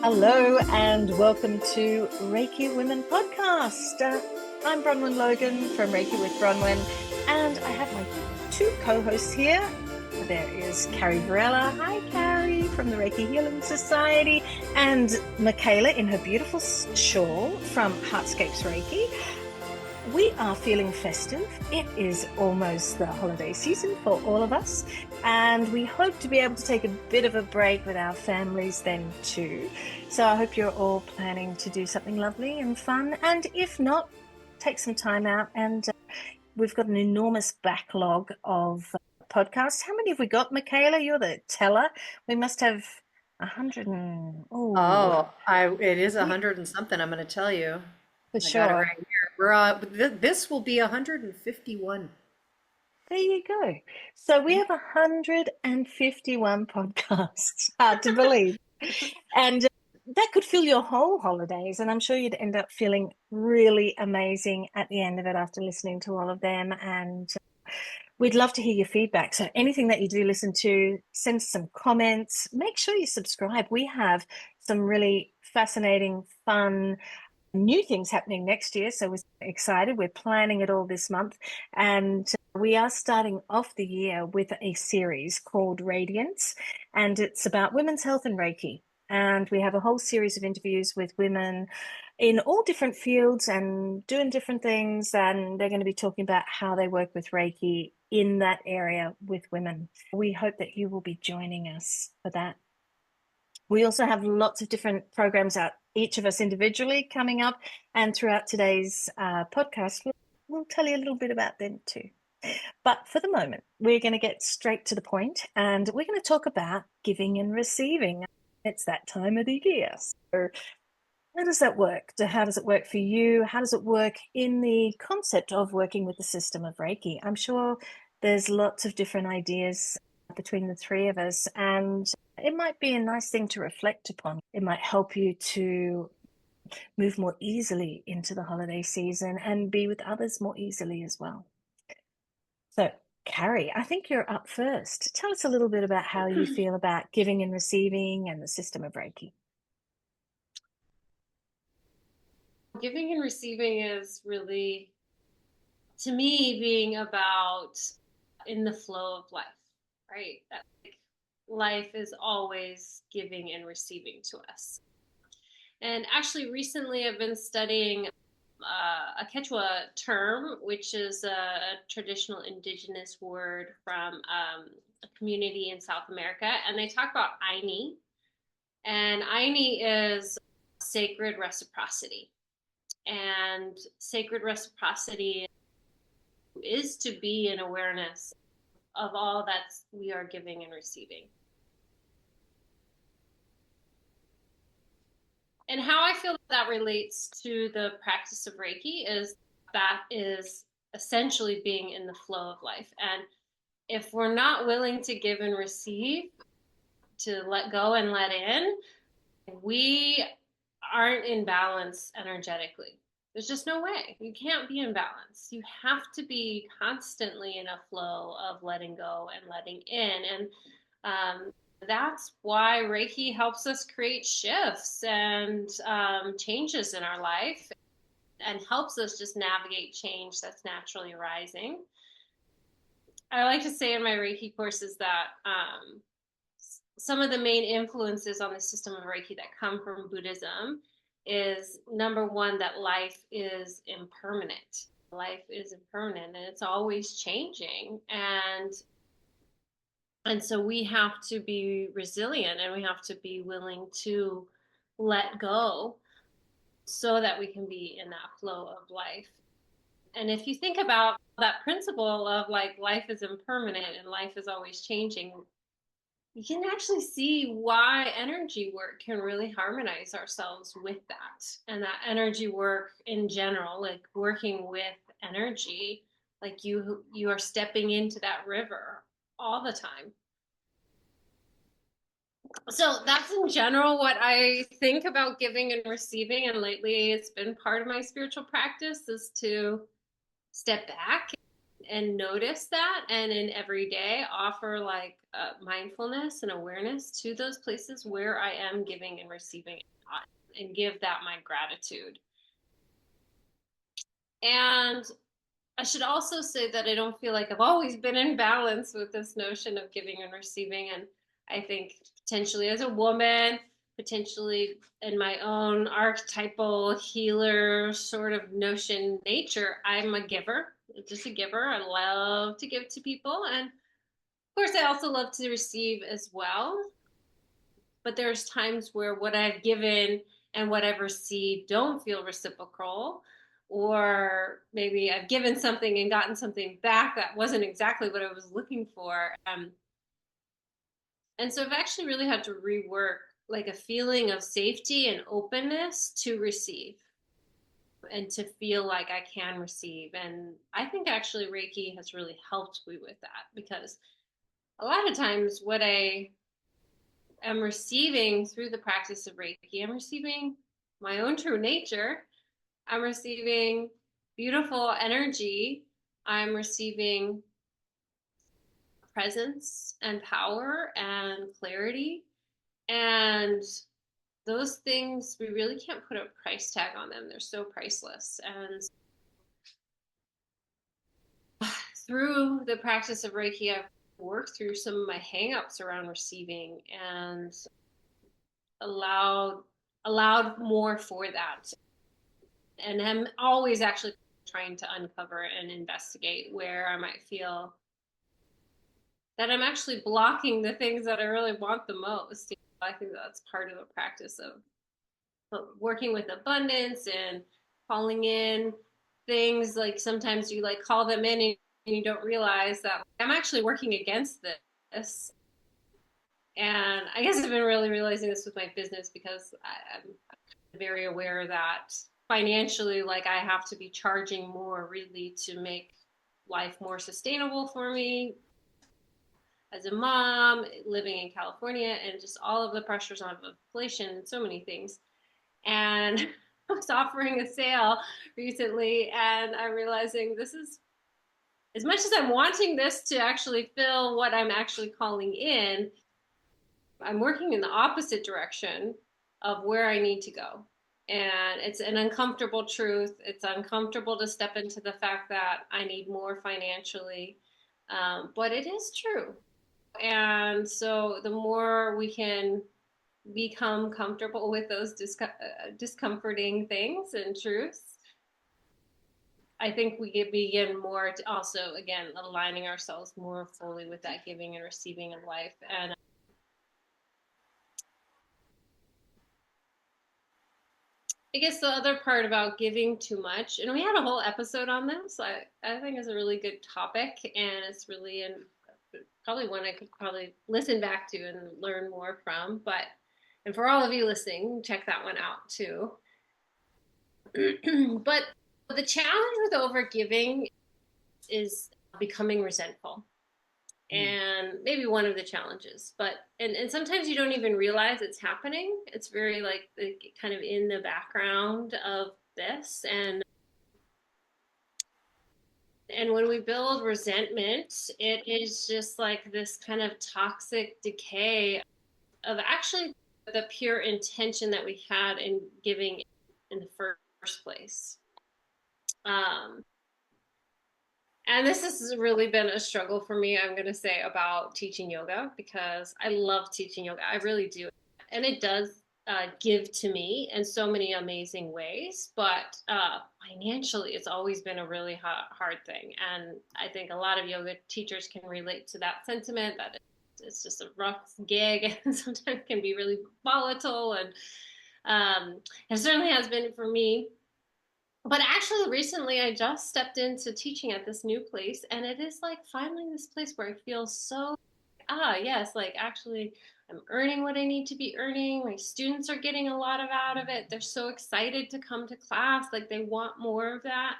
Hello and welcome to Reiki Women Podcast. I'm Bronwen Logan from Reiki with Bronwen, and I have my two co-hosts here. There is Carrie Varela. Hi, Carrie, from the Reiki Healing Society, and Michaela in her beautiful shawl from Heartscapes Reiki. We are feeling festive. It is almost the holiday season for all of us, and we hope to be able to take a bit of a break with our families then too. So I hope you're all planning to do something lovely and fun, and if not, take some time out. And we've got an enormous backlog of podcasts. How many have we got, Michaela? You're the teller. We must have 100 and... It is 100 and something, I'm going to tell you. For I got it sure. right here. This will be 151. There you go. So we have 151 podcasts. Hard to believe. And that could fill your whole holidays. And I'm sure you'd end up feeling really amazing at the end of it after listening to all of them. And we'd love to hear your feedback. So anything that you do listen to, send some comments. Make sure you subscribe. We have some really fascinating, fun, new things happening next year. So we're excited. We're planning it all this month. And we are starting off the year with a series called Radiance, and it's about women's health and Reiki. And we have a whole series of interviews with women in all different fields and doing different things. And they're going to be talking about how they work with Reiki in that area with women. We hope that you will be joining us for that. We also have lots of different programs out, each of us individually coming up. And throughout today's podcast, we'll tell you a little bit about them too. But for the moment, we're going to get straight to the point, and we're going to talk about giving and receiving. It's that time of the year. So how does that work? How does it work for you? How does it work in the concept of working with the system of Reiki? I'm sure there's lots of different ideas between the three of us, and it might be a nice thing to reflect upon. It might help you to move more easily into the holiday season and be with others more easily as well. So, Carrie, I think you're up first. Tell us a little bit about how you feel about giving and receiving and the system of Reiki. Giving and receiving is really, to me, being about in the flow of life, right? That, life is always giving and receiving to us. And actually, recently I've been studying a Quechua term, which is a traditional indigenous word from a community in South America. And they talk about Aini. And Aini is sacred reciprocity. And sacred reciprocity is to be in awareness of all that we are giving and receiving. And how I feel that relates to the practice of Reiki is that is essentially being in the flow of life. And if we're not willing to give and receive, to let go and let in, we aren't in balance energetically. There's just no way. You can't be in balance. You have to be constantly in a flow of letting go and letting in. And that's why Reiki helps us create shifts and changes in our life and helps us just navigate change that's naturally arising. I like to say in my Reiki courses that some of the main influences on the system of Reiki that come from Buddhism is, number one, that life is impermanent. Life is impermanent and it's always changing. And so we have to be resilient and we have to be willing to let go so that we can be in that flow of life. And if you think about that principle of like life is impermanent and life is always changing, you can actually see why energy work can really harmonize ourselves with that. And that energy work in general, like working with energy, like you are stepping into that river all the time. So that's in general what I think about giving and receiving. And lately it's been part of my spiritual practice is to step back and notice that, and in every day offer like mindfulness and awareness to those places where I am giving and receiving, and give that my gratitude. And I should also say that I don't feel like I've always been in balance with this notion of giving and receiving. And I think potentially as a woman, potentially in my own archetypal healer sort of notion nature, I'm a giver, just a giver. I love to give to people. And of course, I also love to receive as well. But there's times where what I've given and what I've received don't feel reciprocal, or maybe I've given something and gotten something back that wasn't exactly what I was looking for. And so I've actually really had to rework like a feeling of safety and openness to receive and to feel like I can receive. And I think actually Reiki has really helped me with that, because a lot of times what I am receiving through the practice of Reiki, I'm receiving my own true nature. I'm receiving beautiful energy. I'm receiving presence and power and clarity. And those things, we really can't put a price tag on them. They're so priceless. And through the practice of Reiki, I've worked through some of my hangups around receiving and allowed allowed more for that. And I'm always actually trying to uncover and investigate where I might feel that I'm actually blocking the things that I really want the most. I think that's part of the practice of working with abundance and calling in things. Like sometimes you like call them in and you don't realize that I'm actually working against this. And I guess I've been really realizing this with my business, because I'm very aware that financially, like I have to be charging more really to make life more sustainable for me as a mom living in California, and just all of the pressures of inflation and so many things. And I was offering a sale recently, and I'm realizing this is, as much as I'm wanting this to actually fill what I'm actually calling in, I'm working in the opposite direction of where I need to go. And it's an uncomfortable truth. It's uncomfortable to step into the fact that I need more financially, but it is true. And so the more we can become comfortable with those discomforting things and truths, I think we begin more to also, again, aligning ourselves more fully with that giving and receiving of life. And I guess the other part about giving too much, and we had a whole episode on this, I think is a really good topic, and it's really probably one I could probably listen back to and learn more from. But, and for all of you listening, check that one out too. But the challenge with overgiving is becoming resentful. And maybe one of the challenges, but and sometimes you don't even realize it's happening. It's very like kind of in the background of this. And when we build resentment, it is just like this kind of toxic decay of actually the pure intention that we had in giving in the first place. And this has really been a struggle for me, I'm going to say, about teaching yoga, because I love teaching yoga. I really do. And it does give to me in so many amazing ways. But financially, it's always been a really hard thing. And I think a lot of yoga teachers can relate to that sentiment, that it's just a rough gig and sometimes can be really volatile. And it certainly has been for me. But actually, recently I just stepped into teaching at this new place, and it is like finally this place where I feel so, yes, like actually I'm earning what I need to be earning. My students are getting a lot of out of it. They're so excited to come to class, like they want more of that.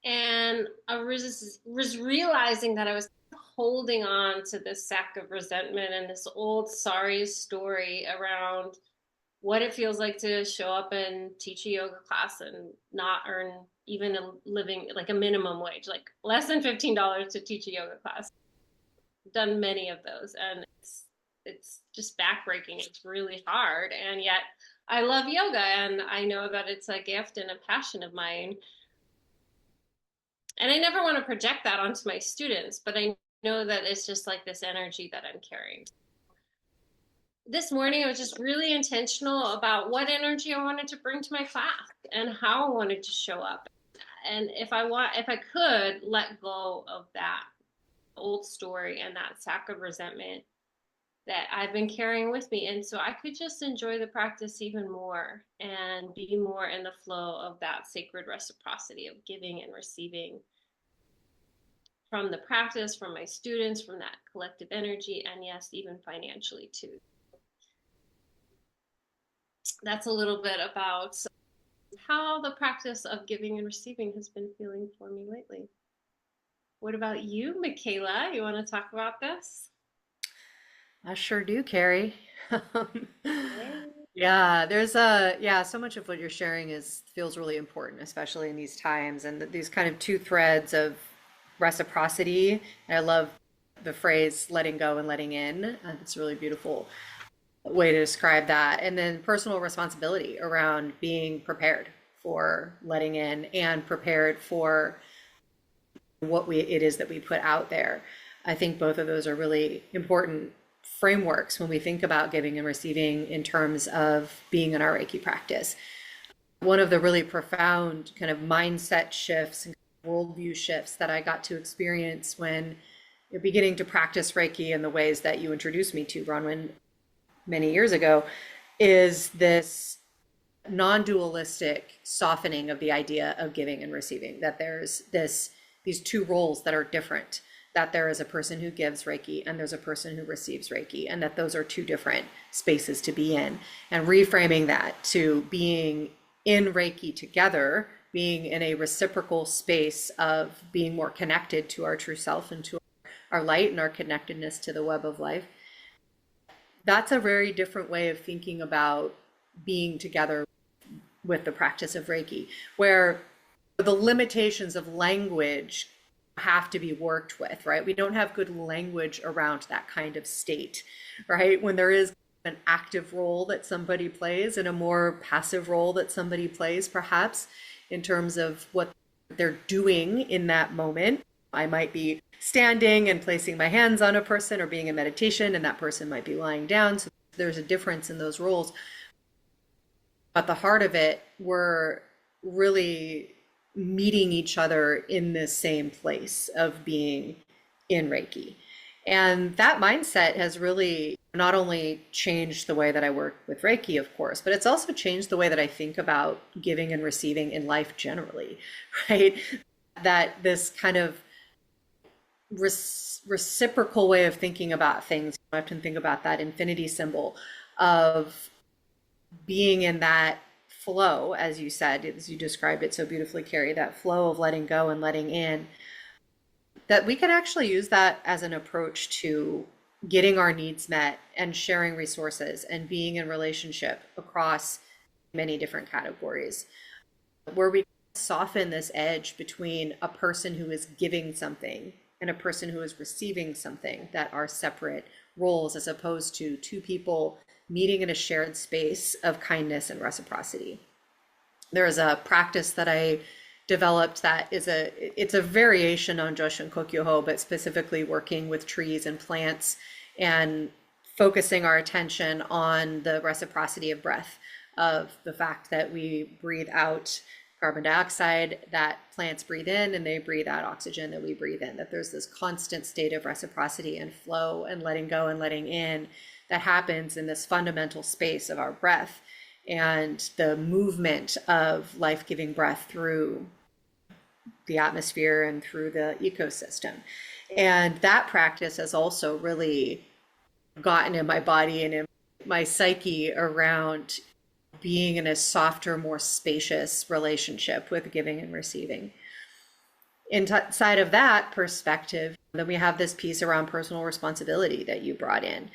And I was realizing that I was holding on to this sack of resentment and this old sorry story around what it feels like to show up and teach a yoga class and not earn even living like a minimum wage, like less than $15 to teach a yoga class. Done many of those, and it's just backbreaking. It's really hard, and yet I love yoga, and I know that it's a gift and a passion of mine. And I never want to project that onto my students, but I know that it's just like this energy that I'm carrying. This morning, I was just really intentional about what energy I wanted to bring to my class and how I wanted to show up. And if I could let go of that old story and that sack of resentment that I've been carrying with me. And so I could just enjoy the practice even more and be more in the flow of that sacred reciprocity of giving and receiving from the practice, from my students, from that collective energy, and yes, even financially too. That's a little bit about how the practice of giving and receiving has been feeling for me lately. What about you, Michaela? You want to talk about this? I sure do, Carrie. Yay. Yeah, so much of what you're sharing is feels really important, especially in these times and these kind of two threads of reciprocity. And I love the phrase letting go and letting in. It's a really beautiful way to describe that. And then personal responsibility around being prepared for letting in and prepared for what it is that we put out there. I think both of those are really important frameworks when we think about giving and receiving in terms of being in our Reiki practice. One of the really profound kind of mindset shifts and worldview shifts that I got to experience when you're beginning to practice Reiki in the ways that you introduced me to, Bronwen, many years ago, is this non-dualistic softening of the idea of giving and receiving, that there's these two roles that are different, that there is a person who gives Reiki and there's a person who receives Reiki, and that those are two different spaces to be in, and reframing that to being in Reiki together, being in a reciprocal space of being more connected to our true self and to our light and our connectedness to the web of life. That's a very different way of thinking about being together with the practice of Reiki, where the limitations of language have to be worked with, right? We don't have good language around that kind of state, right? When there is an active role that somebody plays and a more passive role that somebody plays, perhaps, in terms of what they're doing in that moment. I might be standing and placing my hands on a person or being in meditation, and that person might be lying down. So there's a difference in those roles. At the heart of it, we're really meeting each other in this same place of being in Reiki. And that mindset has really not only changed the way that I work with Reiki, of course, but it's also changed the way that I think about giving and receiving in life generally, right? That this kind of reciprocal way of thinking about things, I often think about that infinity symbol of being in that flow, as you said, as you described it so beautifully, Carrie, that flow of letting go and letting in, that we can actually use that as an approach to getting our needs met and sharing resources and being in relationship across many different categories, where we soften this edge between a person who is giving something and a person who is receiving something, that are separate roles, as opposed to two people meeting in a shared space of kindness and reciprocity. There is a practice that I developed that it's a variation on Joshin Kokyoho, but specifically working with trees and plants and focusing our attention on the reciprocity of breath, of the fact that we breathe out carbon dioxide, that plants breathe in, and they breathe out oxygen that we breathe in, that there's this constant state of reciprocity and flow and letting go and letting in that happens in this fundamental space of our breath and the movement of life-giving breath through the atmosphere and through the ecosystem. And that practice has also really gotten in my body and in my psyche around being in a softer, more spacious relationship with giving and receiving. Inside of that perspective, then we have this piece around personal responsibility that you brought in.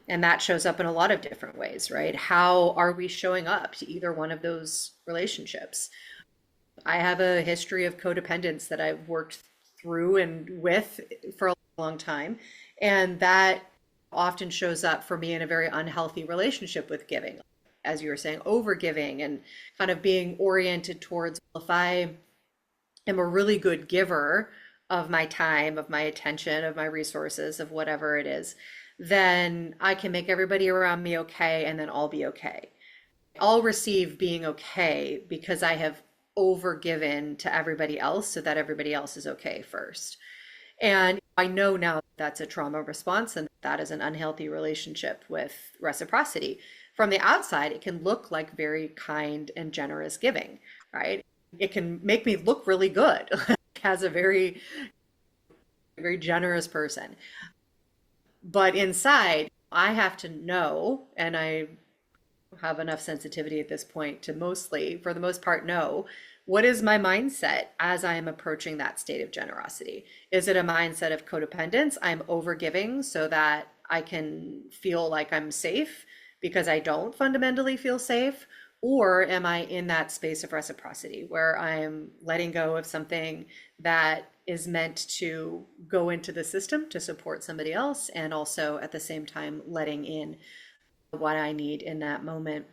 And that shows up in a lot of different ways, right? How are we showing up to either one of those relationships? I have a history of codependence that I've worked through and with for a long time. And that often shows up for me in a very unhealthy relationship with giving. As you were saying, over giving and kind of being oriented towards, well, if I am a really good giver of my time, of my attention, of my resources, of whatever it is, then I can make everybody around me okay, and then I'll be okay. I'll receive being okay because I have overgiven to everybody else so that everybody else is okay first. And I know now that's a trauma response and that is an unhealthy relationship with reciprocity. From the outside, it can look like very kind and generous giving, right? It can make me look really good as a very, very generous person. But inside, I have to know, and I have enough sensitivity at this point to mostly, for the most part, know what is my mindset as I am approaching that state of generosity. Is it a mindset of codependence? I'm overgiving so that I can feel like I'm safe because I don't fundamentally feel safe? Or am I in that space of reciprocity where I'm letting go of something that is meant to go into the system to support somebody else, and also at the same time letting in what I need in that moment?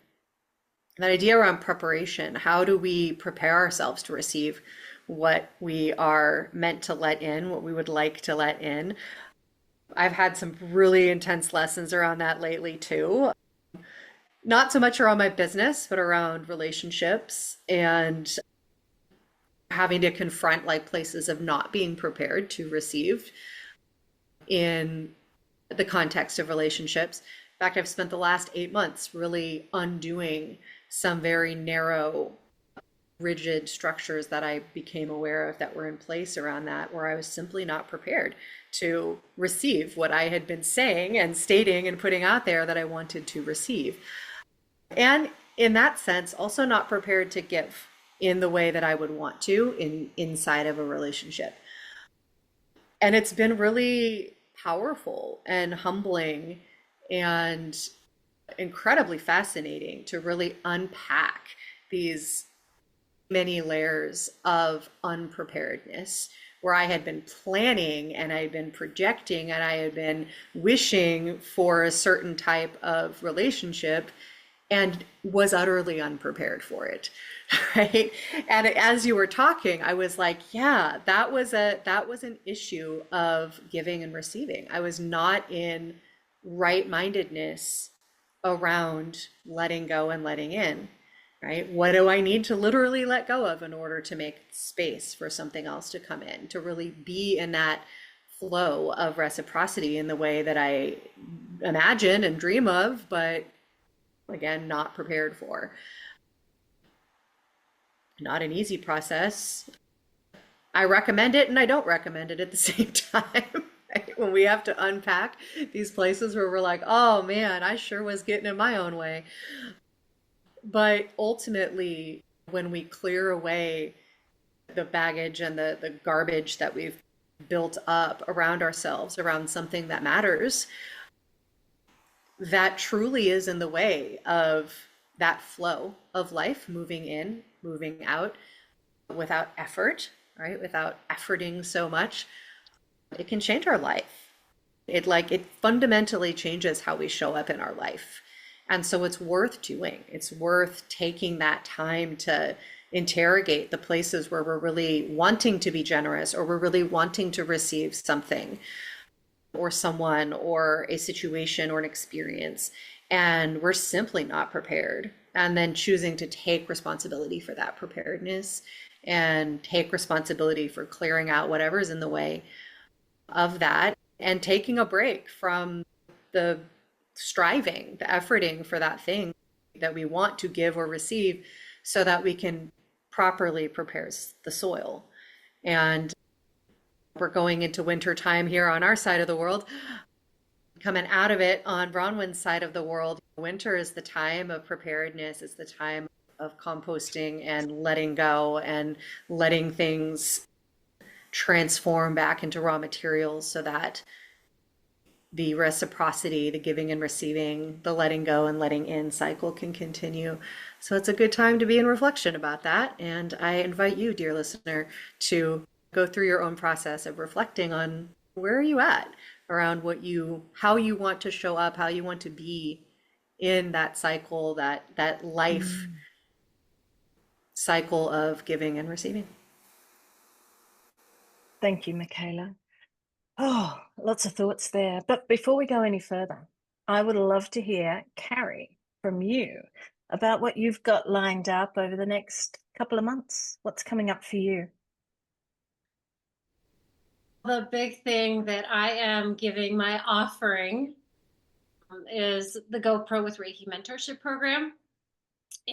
That idea around preparation, how do we prepare ourselves to receive what we are meant to let in, what we would like to let in? I've had some really intense lessons around that lately too. Not so much around my business, but around relationships and having to confront like places of not being prepared to receive in the context of relationships. In fact, I've spent the last 8 months really undoing some very narrow, rigid structures that I became aware of that were in place around that, where I was simply not prepared to receive what I had been saying and stating and putting out there that I wanted to receive. And in that sense, also not prepared to give in the way that I would want to inside of a relationship. And it's been really powerful and humbling and incredibly fascinating to really unpack these many layers of unpreparedness, where I had been planning and I had been projecting and I had been wishing for a certain type of relationship and was utterly unprepared for it. Right. And as you were talking, I was like, yeah, that was an issue of giving and receiving. I was not in right-mindedness around letting go and letting in. Right? What do I need to literally let go of in order to make space for something else to come in, to really be in that flow of reciprocity in the way that I imagine and dream of, but again, not prepared for. Not an easy process. I recommend it and I don't recommend it at the same time. Right? When we have to unpack these places where we're like, oh man, I sure was getting in my own way. But ultimately, when we clear away the baggage and the garbage that we've built up around ourselves, around something that matters, that truly is in the way of that flow of life, moving in, moving out without effort, right? Without efforting so much. It can change our life. It fundamentally changes how we show up in our life. And so it's worth doing. It's worth taking that time to interrogate the places where we're really wanting to be generous, or we're really wanting to receive something or someone or a situation or an experience, and we're simply not prepared. And then choosing to take responsibility for that preparedness and take responsibility for clearing out whatever's in the way of that, and taking a break from the striving, the efforting for that thing that we want to give or receive, so that we can properly prepare the soil. And we're going into winter time here on our side of the world. Coming out of it on Bronwen's side of the world, winter is the time of preparedness. It's the time of composting and letting go and letting things transform back into raw materials, so that the reciprocity, the giving and receiving, the letting go and letting in cycle can continue. So it's a good time to be in reflection about that. And I invite you, dear listener, to go through your own process of reflecting on where are you at around how you want to show up, how you want to be in that cycle, that life Mm. cycle of giving and receiving. Thank you, Michaela. Oh, lots of thoughts there. But before we go any further, I would love to hear, Carrie, from you about what you've got lined up over the next couple of months. What's coming up for you? The big thing that I am giving my offering is the GoPro with Reiki mentorship program.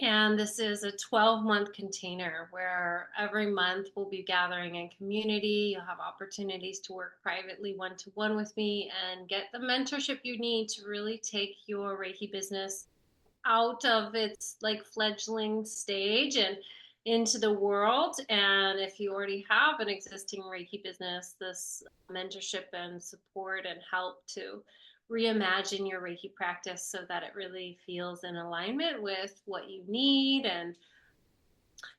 And this is a 12-month container where every month we'll be gathering in community. You'll have opportunities to work privately one-to-one with me and get the mentorship you need to really take your Reiki business out of its like fledgling stage and into the world. And if you already have an existing Reiki business, this mentorship and support and help to reimagine your Reiki practice so that it really feels in alignment with what you need and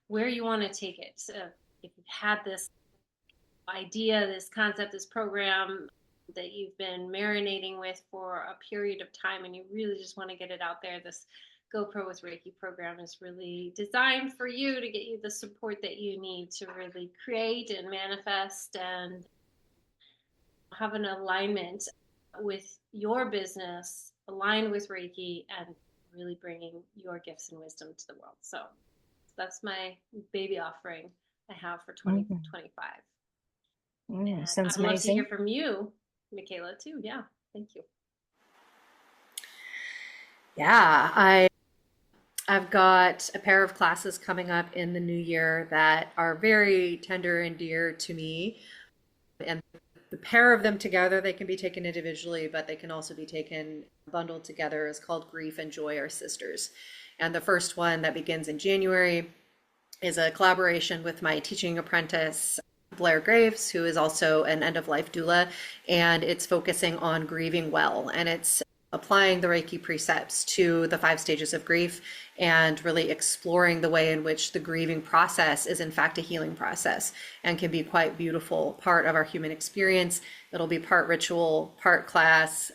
where you want to take it. So if you've had this idea, this concept, this program that you've been marinating with for a period of time and you really just want to get it out there, this GoPro with Reiki program is really designed for you to get you the support that you need to really create and manifest and have an alignment with your business, aligned with Reiki, and really bringing your gifts and wisdom to the world. So that's my baby offering I have for 2025. And Sounds I'd love to hear amazing. from you, Michaela, too. Yeah, thank you. Yeah, I've got a pair of classes coming up in the new year that are very tender and dear to me. And the pair of them together, they can be taken individually, but they can also be taken bundled together, is called Grief and Joy Are Sisters. And the first one that begins in January is a collaboration with my teaching apprentice, Blair Graves, who is also an end of life doula. And it's focusing on grieving well. And it's applying the Reiki precepts to the 5 stages of grief and really exploring the way in which the grieving process is in fact a healing process and can be quite beautiful part of our human experience. It'll be part ritual, part class,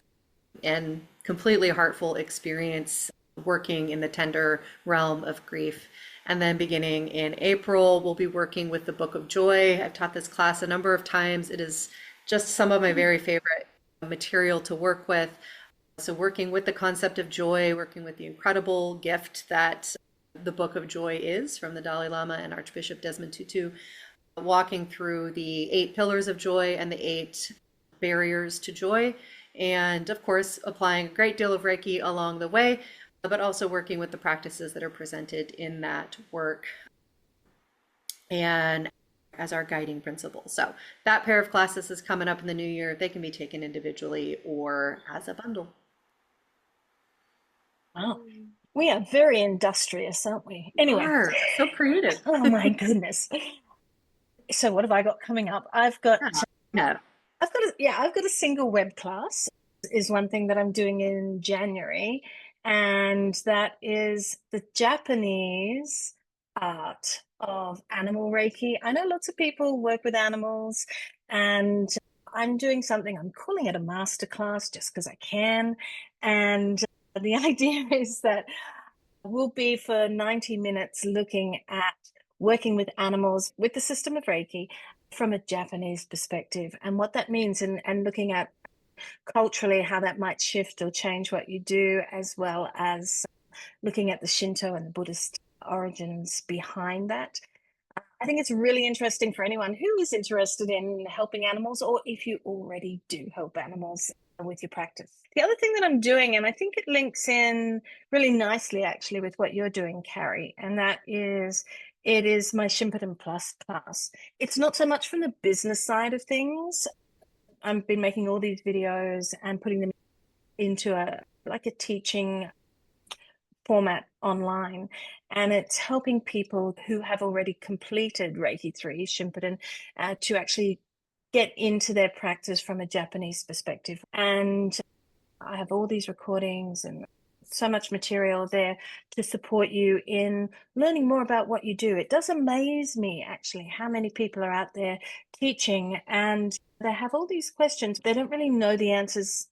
and completely heartful experience working in the tender realm of grief. And then beginning in April, we'll be working with the Book of Joy. I've taught this class a number of times. It is just some of my very favorite material to work with. So working with the concept of joy, working with the incredible gift that the Book of Joy is from the Dalai Lama and Archbishop Desmond Tutu, walking through the 8 pillars of joy and the 8 barriers to joy, and of course applying a great deal of Reiki along the way, but also working with the practices that are presented in that work and as our guiding principle. So that pair of classes is coming up in the new year. They can be taken individually or as a bundle. Wow. We are very industrious, aren't we? Anyway. Are so creative. Oh my goodness. So what have I got coming up? I've got Yeah. I've got a single web class is one thing that I'm doing in January, and that is the Japanese art of animal Reiki. I know lots of people work with animals, and I'm doing something, I'm calling it a master class just because I can. And the idea is that we'll be for 90 minutes looking at working with animals with the system of Reiki from a Japanese perspective and what that means, and looking at culturally how that might shift or change what you do, as well as looking at the Shinto and the Buddhist origins behind that. I think it's really interesting for anyone who is interested in helping animals, or if you already do help animals with your practice. The other thing that I'm doing, and I think it links in really nicely actually with what you're doing, Carrie, and that is it is my Shimpadum Plus class. It's not so much from the business side of things. I've been making all these videos and putting them into a teaching format online, and it's helping people who have already completed Reiki 3 Shimpadum to actually get into their practice from a Japanese perspective. And I have all these recordings and so much material there to support you in learning more about what you do. It does amaze me, actually, how many people are out there teaching and they have all these questions. They don't really know the answers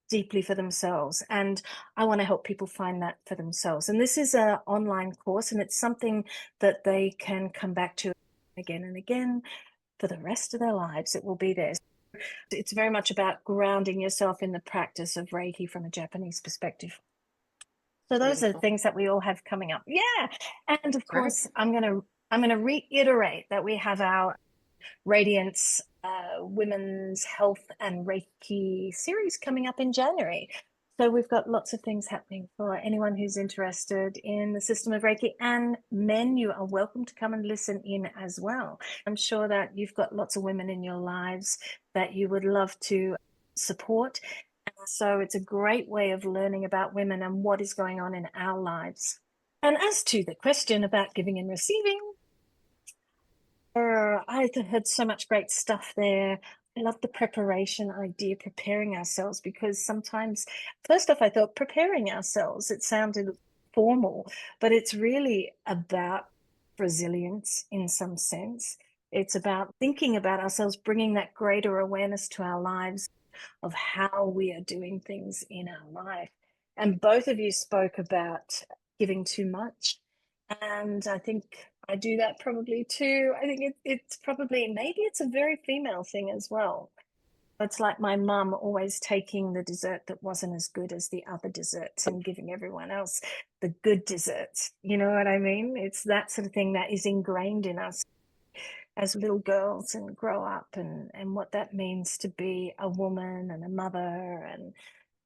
deeply for themselves. And I want to help people find that for themselves. And this is an online course, and it's something that they can come back to again and again for the rest of their lives. It will be there. It's very much about grounding yourself in the practice of Reiki from a Japanese perspective. So those are the things that we all have coming up. Yeah. And of course, I'm going to reiterate that we have our Radiance Women's Health and Reiki series coming up in January. So we've got lots of things happening for anyone who's interested in the system of Reiki. And men, you are welcome to come and listen in as well. I'm sure that you've got lots of women in your lives that you would love to support. So it's a great way of learning about women and what is going on in our lives. And as to the question about giving and receiving, I heard so much great stuff there. I love the preparation idea, preparing ourselves, because sometimes, first off, I thought preparing ourselves, it sounded formal, but it's really about resilience in some sense. It's about thinking about ourselves, bringing that greater awareness to our lives of how we are doing things in our life. And both of you spoke about giving too much. And I think I do that probably too. I think it's probably, maybe it's a very female thing as well. It's like my mum always taking the dessert that wasn't as good as the other desserts and giving everyone else the good desserts. You know what I mean? It's that sort of thing that is ingrained in us as little girls and grow up, and what that means to be a woman and a mother and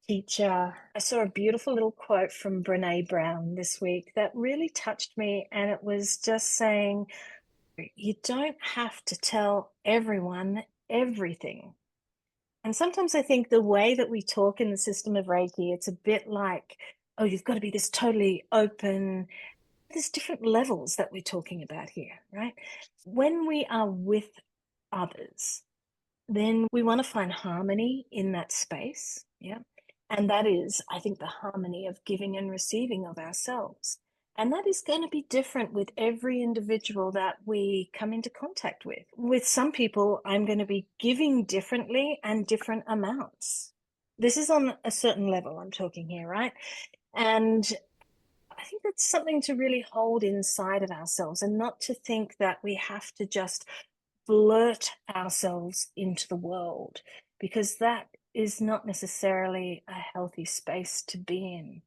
teacher. I saw a beautiful little quote from Brene Brown this week that really touched me, and it was just saying, you don't have to tell everyone everything. And sometimes I think the way that we talk in the system of Reiki, it's a bit like, oh, you've got to be this totally open. There's different levels that we're talking about here, right? When we are with others, then we want to find harmony in that space. Yeah. And that is, I think, the harmony of giving and receiving of ourselves. And that is going to be different with every individual that we come into contact with. With some people, I'm going to be giving differently and different amounts. This is on a certain level I'm talking here, right? And I think that's something to really hold inside of ourselves, and not to think that we have to just blurt ourselves into the world, because that is not necessarily a healthy space to be in.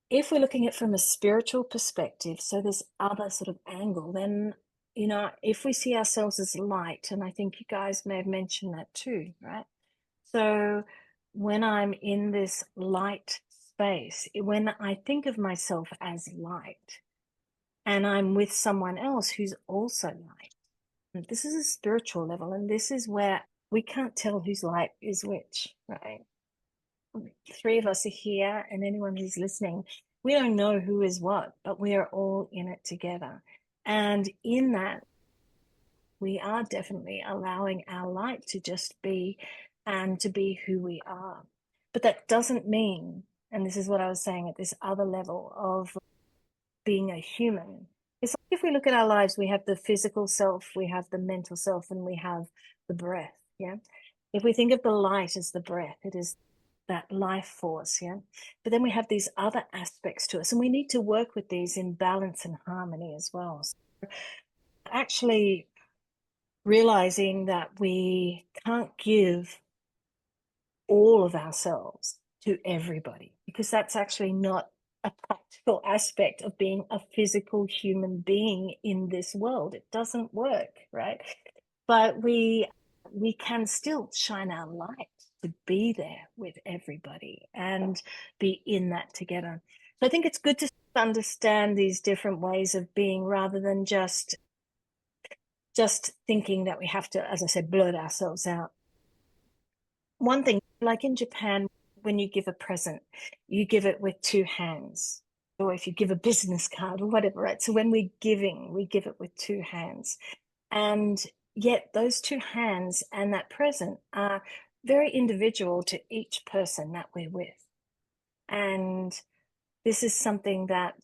If we're looking at it from a spiritual perspective, so this other sort of angle, then, you know, if we see ourselves as light, and I think you guys may have mentioned that too, right? So when I'm in this light space, when I think of myself as light and I'm with someone else who's also light, this is a spiritual level, and this is where we can't tell whose light is which, right? Three of us are here, and anyone who's listening, we don't know who is what, but we are all in it together. And in that, we are definitely allowing our light to just be, and to be who we are. But that doesn't mean, and this is what I was saying at this other level of being a human, it's like if we look at our lives, we have the physical self, we have the mental self, and we have the breath. Yeah. If we think of the light as the breath, it is that life force. Yeah. But then we have these other aspects to us, and we need to work with these in balance and harmony as well. So actually realizing that we can't give all of ourselves to everybody, because that's actually not a practical aspect of being a physical human being in this world. It doesn't work, right? But we can still shine our light to be there with everybody and be in that together. So I think it's good to understand these different ways of being, rather than just thinking that we have to, as I said, blurt ourselves out. One thing, like in Japan, when you give a present, you give it with two hands. Or if you give a business card or whatever, right? So when we're giving, we give it with two hands. And yet those two hands and that present are very individual to each person that we're with. And this is something that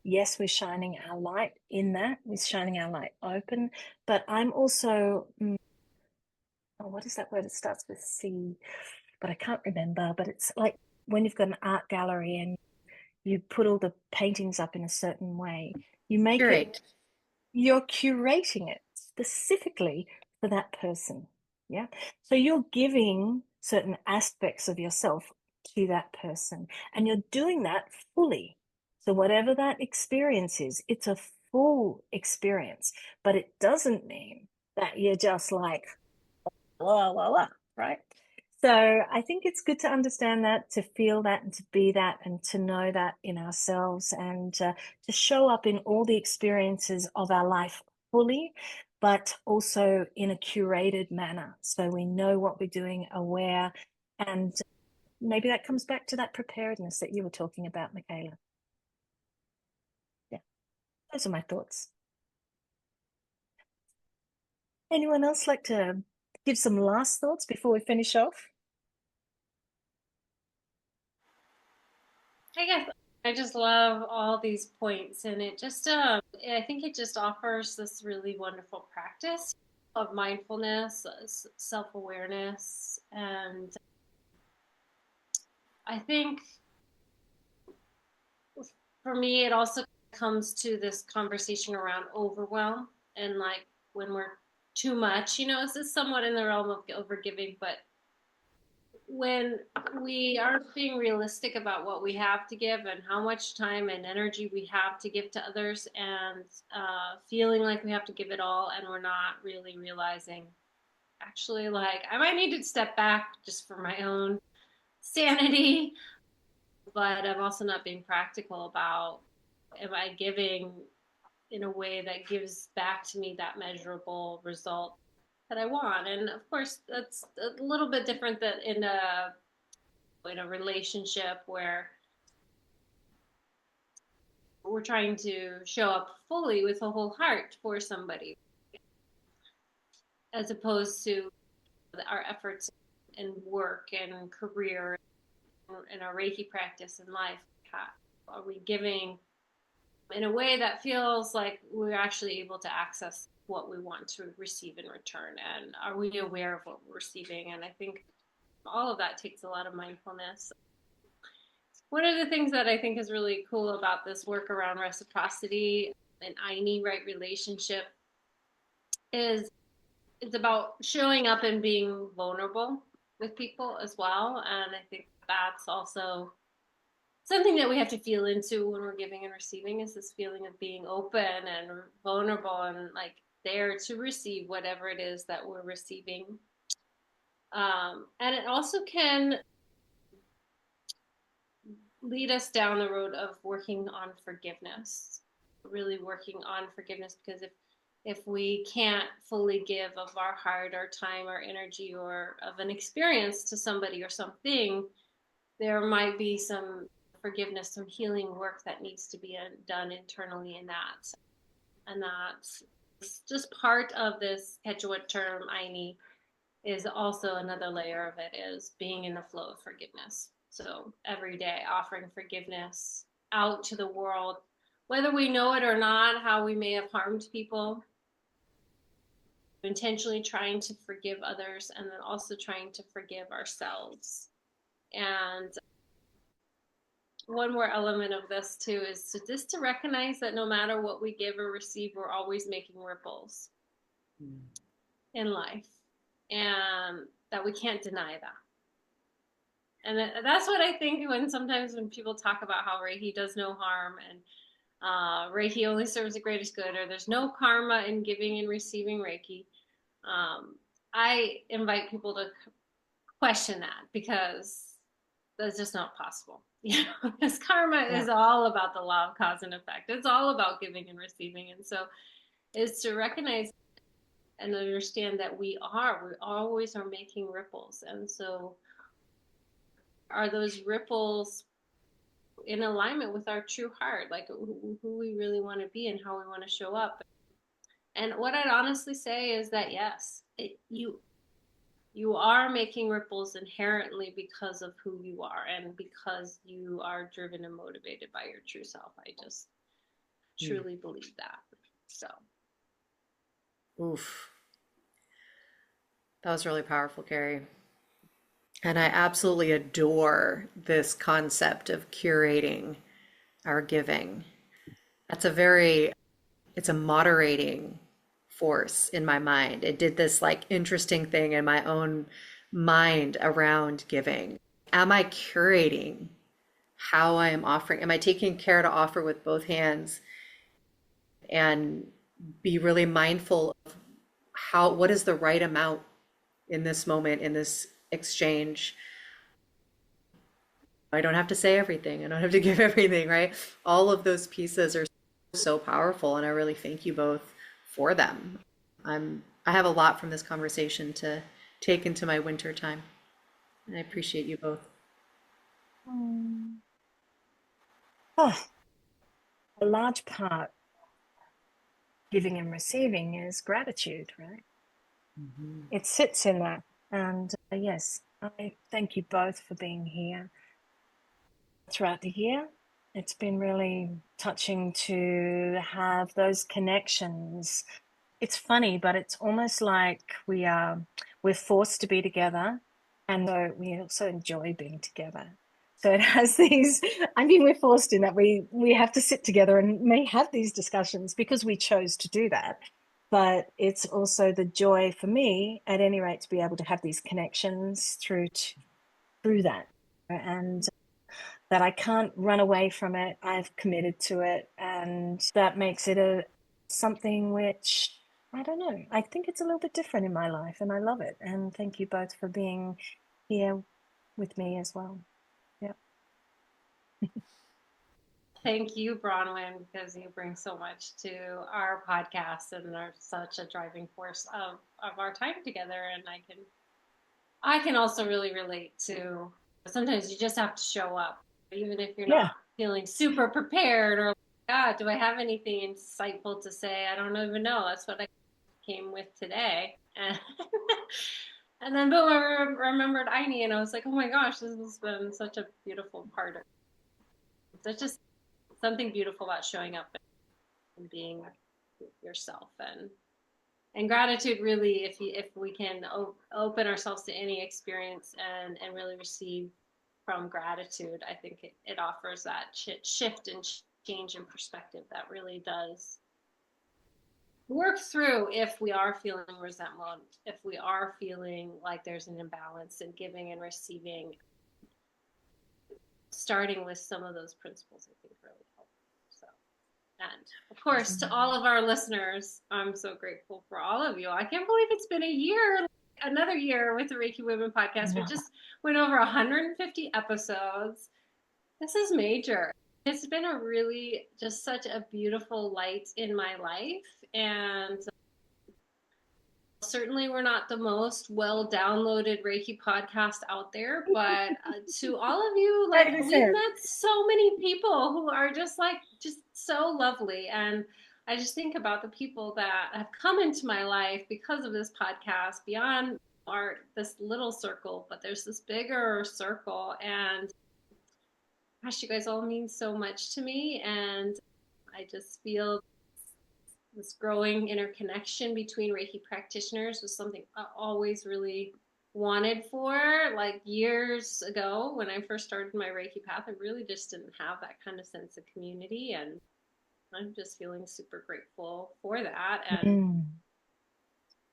yes, we're shining our light in that, we're shining our light open, but I'm also, what is that word? It starts with C, but I can't remember. But it's like when you've got an art gallery and you put all the paintings up in a certain way, you make it, Curate. you're curating it specifically for that person. Yeah. So you're giving certain aspects of yourself to that person, and you're doing that fully. So whatever that experience is, it's a full experience, but it doesn't mean that you're just like, right? So I think it's good to understand that, to feel that, and to be that, and to know that in ourselves, and to show up in all the experiences of our life fully, but also in a curated manner. So we know what we're doing, aware, and maybe that comes back to that preparedness that you were talking about, Michaela. Yeah, those are my thoughts. Anyone else like to give some last thoughts before we finish off? I guess I just love all these points, and it just, I think it just offers this really wonderful practice of mindfulness, self-awareness, and I think for me, it also comes to this conversation around overwhelm and like when we're too much, this is somewhat in the realm of overgiving, but when we aren't being realistic about what we have to give and how much time and energy we have to give to others, and feeling like we have to give it all, and we're not really realizing, actually, like, I might need to step back just for my own sanity, but I'm also not being practical about, am I giving in a way that gives back to me that measurable result that I want? And of course, that's a little bit different than in a relationship where we're trying to show up fully with a whole heart for somebody, as opposed to our efforts in work and career and our Reiki practice in life. Are we giving in a way that feels like we're actually able to access what we want to receive in return? And are we aware of what we're receiving? And I think all of that takes a lot of mindfulness. One of the things that I think is really cool about this work around reciprocity and Aini, right, relationship, is it's about showing up and being vulnerable with people as well. And I think that's also something that we have to feel into when we're giving and receiving, is this feeling of being open and vulnerable and like there to receive whatever it is that we're receiving. And it also can lead us down the road of working on forgiveness, really working on forgiveness, because if we can't fully give of our heart, our time, our energy, or of an experience to somebody or something, there might be some forgiveness, some healing work that needs to be done internally in that. And that's just part of this Quechua term, Aini, is also another layer of it, is being in the flow of forgiveness. So every day offering forgiveness out to the world, whether we know it or not, how we may have harmed people, intentionally trying to forgive others, and then also trying to forgive ourselves. And one more element of this too is just to recognize that no matter what we give or receive, we're always making ripples in life, and that we can't deny that. And that's what I think sometimes when people talk about how Reiki does no harm, and Reiki only serves the greatest good, or there's no karma in giving and receiving Reiki. I invite people to question that, because that's just not possible. Because karma is all about the law of cause and effect. It's all about giving and receiving. And so it's to recognize and understand that we always are making ripples. And so are those ripples in alignment with our true heart, like who we really want to be and how we want to show up? And what I'd honestly say is that yes, you are making ripples inherently because of who you are and because you are driven and motivated by your true self. I just truly believe that. So, Oof. That was really powerful, Carrie. And I absolutely adore this concept of curating our giving. That's it's a moderating force in my mind. It did this like interesting thing in my own mind around giving. Am I curating how I am offering? Am I taking care to offer with both hands and be really mindful of what is the right amount in this moment, in this exchange? I don't have to say everything. I don't have to give everything, right? All of those pieces are so powerful, and I really thank you both for them. I have a lot from this conversation to take into my winter time, and I appreciate you both. Mm. Oh, a large part giving and receiving is gratitude, right? It sits in that. And yes, I thank you both for being here throughout the year. It's been really touching to have those connections. It's funny, but it's almost like we're forced to be together, and so we also enjoy being together. So it has these, I mean, we're forced in that we have to sit together and may have these discussions because we chose to do that. But it's also the joy for me, at any rate, to be able to have these connections through that. And that I can't run away from it. I've committed to it, and that makes it something which, I don't know. I think it's a little bit different in my life, and I love it. And thank you both for being here with me as well. Yeah. thank you, Bronwen, because you bring so much to our podcast and are such a driving force of our time together. And I can also really relate to sometimes you just have to show up, even if you're Yeah. not feeling super prepared or God, do I have anything insightful to say? I don't even know. That's what I came with today. And, and then boom, I remembered Aini and I was like, oh my gosh, this has been such a beautiful part of it. There's just something beautiful about showing up and being yourself and gratitude really if we can open ourselves to any experience and really receive from gratitude, I think it offers that shift and change in perspective that really does work through if we are feeling resentment, if we are feeling like there's an imbalance in giving and receiving. Starting with some of those principles, I think, really help. So, and of course, to all of our listeners, I'm so grateful for all of you. I can't believe it's been a year, another year with the Reiki Women podcast. We just went over 150 episodes. This is major. It's been a really just such a beautiful light in my life. And certainly we're not the most well downloaded Reiki podcast out there, but to all of you, like we've met so many people who are just so lovely. And I just think about the people that have come into my life because of this podcast beyond this little circle, but there's this bigger circle. And gosh, you guys all mean so much to me. And I just feel this growing interconnection between Reiki practitioners was something I always really wanted for. Like years ago when I first started my Reiki path, I really just didn't have that kind of sense of community. And I'm just feeling super grateful for that. And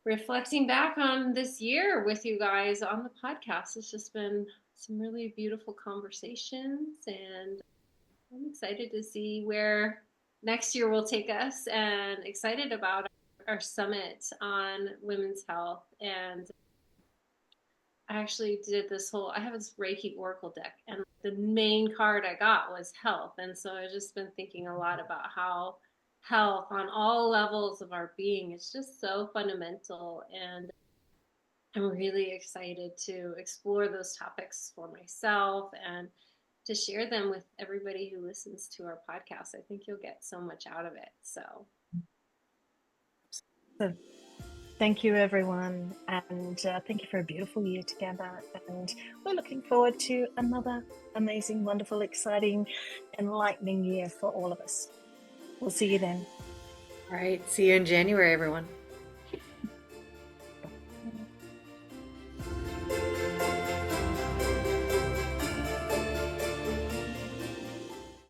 reflecting back on this year with you guys on the podcast, it's just been some really beautiful conversations. And I'm excited to see where next year will take us and excited about our summit on women's health. And I actually I have this Reiki Oracle deck, and the main card I got was health. And so I've just been thinking a lot about how health on all levels of our being is just so fundamental. And I'm really excited to explore those topics for myself and to share them with everybody who listens to our podcast. I think you'll get so much out of it. So So thank you, everyone. And thank you for a beautiful year together. And we're looking forward to another amazing, wonderful, exciting, enlightening year for all of us. We'll see you then. All right. See you in January, everyone.